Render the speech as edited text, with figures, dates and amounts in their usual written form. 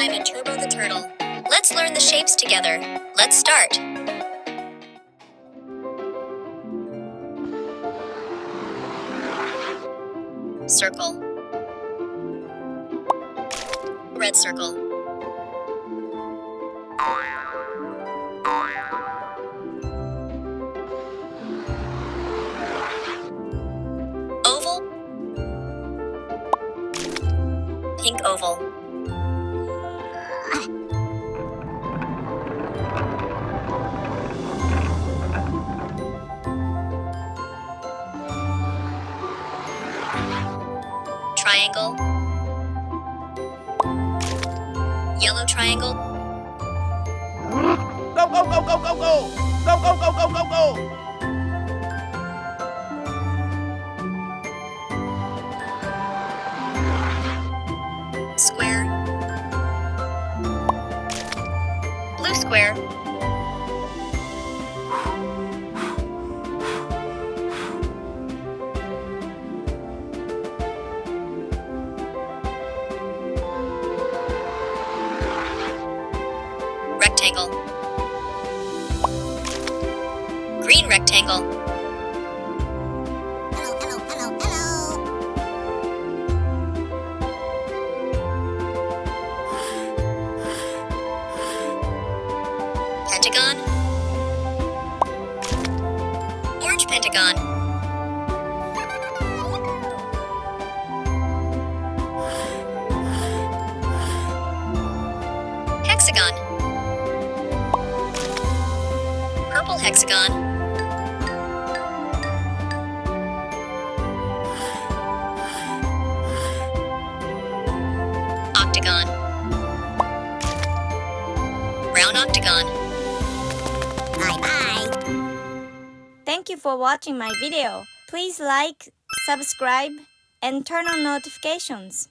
I'm a Turbo the Turtle. Let's learn the shapes together. Let's start. Circle. Red circle. Oval. Pink oval. Triangle. Yellow triangle. Go, go, go, go, go, go! Go, go, go, go, go, go! Square. Blue square. Rectangle. Green rectangle. Hello, hello, hello, hello. Pentagon. Orange pentagon. Hexagon. Purple hexagon. Octagon. Brown octagon. Bye-bye. Thank you for watching my video. Please like, subscribe, and turn on notifications.